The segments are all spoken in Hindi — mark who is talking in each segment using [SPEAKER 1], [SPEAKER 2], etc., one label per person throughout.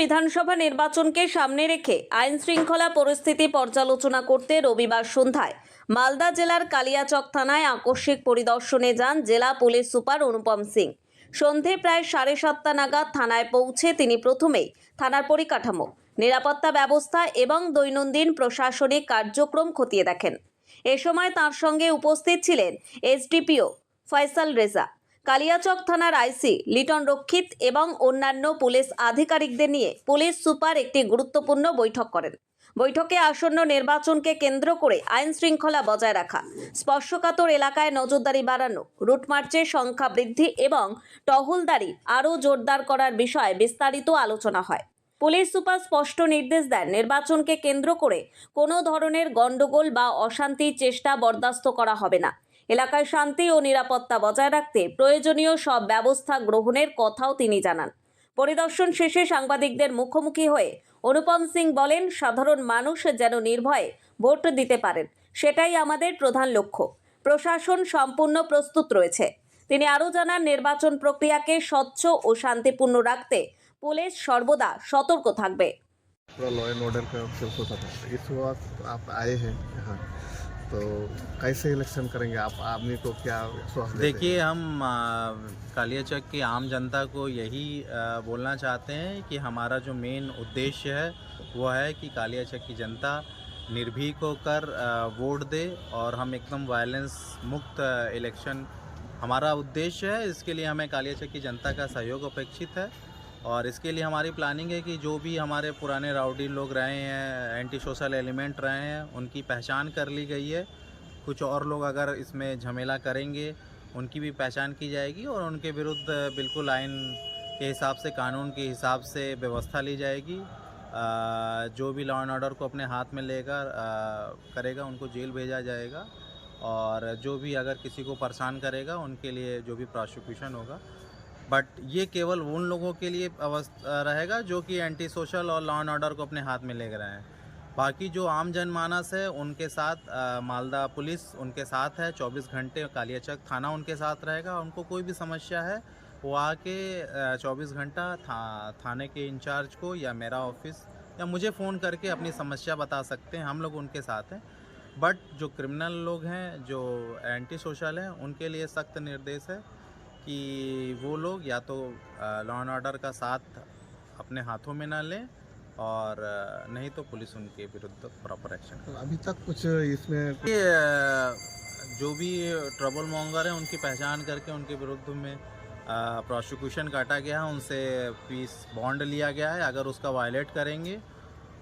[SPEAKER 1] বিধানসভা নির্বাচনকে সামনে রেখে আইন শৃঙ্খলা পরিস্থিতি পর্যালোচনা করতে রবিবার সন্ধ্যায় মালদা জেলার কালিয়াচক থানায় আকস্মিক পরিদর্শনে যান জেলা পুলিশ সুপার অনুপম সিং। সন্ধে প্রায় 7:30 নাগাদ থানায় পৌঁছে তিনি প্রথমেই থানার পরিকাঠামো, নিরাপত্তা ব্যবস্থা এবং দৈনন্দিন প্রশাসনিক কার্যক্রম খতিয়ে দেখেন। এ সময় তার সঙ্গে উপস্থিত ছিলেন এসডিপিও ফয়সাল রেজা, কালিয়াচক থানার আইসি লিটন রক্ষিত এবং অন্যান্য পুলিশ আধিকারিকদের নিয়ে পুলিশ সুপার একটি গুরুত্বপূর্ণ বৈঠক করেন। বৈঠকে আসন্ন নির্বাচনকে কেন্দ্র করে আইন শৃঙ্খলা বজায় রাখা, স্পর্শকাতর এলাকায় নজরদারি বাড়ানো, রুট মার্চের সংখ্যা বৃদ্ধি এবং টহলদারি আরও জোরদার করার বিষয়ে বিস্তারিত আলোচনা হয়। পুলিশ সুপার স্পষ্ট নির্দেশ দেন, নির্বাচনকে কেন্দ্র করে কোনো ধরনের গন্ডগোল বা অশান্তির চেষ্টা বরদাস্ত করা হবে না। এলাকায় শান্তি ও নিরাপত্তা বজায় রাখতে প্রয়োজনীয় সব ব্যবস্থা গ্রহণের কথাও তিনি জানান। পরিদর্শন শেষে সাংবাদিকদের মুখোমুখি হয়ে অনুপম সিং বলেন, সাধারণ মানুষ যেন নির্ভয়ে ভোট দিতে পারেন, সেটাই আমাদের প্রধান লক্ষ্য। প্রশাসন সম্পূর্ণ প্রস্তুত রয়েছে। তিনি আরও জানান, নির্বাচন প্রক্রিয়াকে স্বচ্ছ ও শান্তিপূর্ণ রাখতে পুলিশ সর্বদা সতর্ক থাকবে।
[SPEAKER 2] पूरा लॉ एंड ऑर्डर का ऑफिस होता था। इस वक्त आप आए हैं यहाँ, तो कैसे इलेक्शन करेंगे आप? आदमी को क्या विश्वास देते
[SPEAKER 3] देखिए, हम कालियाचक की आम जनता को यही बोलना चाहते हैं कि हमारा जो मेन उद्देश्य है वो है कि कालियाचक की जनता निर्भीक होकर वोट दे और हम एकदम वायलेंस मुक्त इलेक्शन हमारा उद्देश्य है। इसके लिए हमें कालियाचक की जनता का सहयोग अपेक्षित है और इसके लिए हमारी प्लानिंग है कि जो भी हमारे पुराने राउडी लोग रहे हैं, एंटी सोशल एलिमेंट रहे हैं, उनकी पहचान कर ली गई है। कुछ और लोग अगर इसमें झमेला करेंगे उनकी भी पहचान की जाएगी और उनके विरुद्ध बिल्कुल आइन के हिसाब से, कानून के हिसाब से व्यवस्था ली जाएगी। जो भी लॉ एंड ऑर्डर को अपने हाथ में लेकर करेगा उनको जेल भेजा जाएगा और जो भी अगर किसी को परेशान करेगा उनके लिए जो भी प्रोसिक्यूशन होगा। बट ये केवल उन लोगों के लिए रहेगा जो कि एंटी सोशल और लॉ एंड ऑर्डर को अपने हाथ में ले रहे हैं। बाकी जो आम जनमानस है उनके साथ मालदा पुलिस उनके साथ है। 24 घंटे कालियाचक थाना उनके साथ रहेगा। उनको कोई भी समस्या है वो आके 24 घंटा थाने के इंचार्ज को या मेरा ऑफिस या मुझे फ़ोन करके अपनी समस्या बता सकते हैं। हम लोग उनके साथ हैं। बट जो क्रिमिनल लोग हैं, जो एंटी सोशल हैं, उनके लिए सख्त निर्देश है कि वो लोग या तो लॉ एंड ऑर्डर का साथ अपने हाथों में ना लें और नहीं तो पुलिस उनके विरुद्ध प्रॉपर एक्शन करे।
[SPEAKER 2] अभी तक कुछ इसमें
[SPEAKER 3] ये जो भी ट्रबल मॉन्गर हैं उनकी पहचान करके उनके विरुद्ध में प्रोसिक्यूशन काटा गया है, उनसे पीस बॉन्ड लिया गया है। अगर उसका वायलेट करेंगे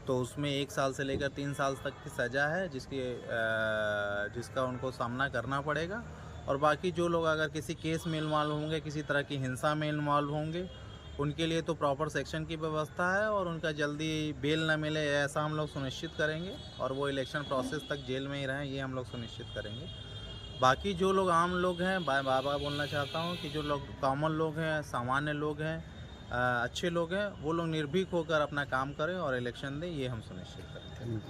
[SPEAKER 3] तो उसमें 1 साल से लेकर 3 साल तक की सज़ा है, जिसका उनको सामना करना पड़ेगा। और बाकी जो लोग अगर किसी केस में इन्वॉल्व होंगे, किसी तरह की हिंसा में इन्वॉल्व होंगे, उनके लिए तो प्रॉपर सेक्शन की व्यवस्था है और उनका जल्दी बेल न मिले ऐसा हम लोग सुनिश्चित करेंगे और वो इलेक्शन प्रोसेस तक जेल में ही रहें, ये हम लोग सुनिश्चित करेंगे। बाकी जो लोग आम लोग हैं, बाबा बोलना चाहता हूँ कि जो लोग कॉमन लोग हैं, सामान्य लोग हैं, अच्छे लोग हैं, वो लोग निर्भीक होकर अपना काम करें और इलेक्शन दें, ये हम सुनिश्चित करें।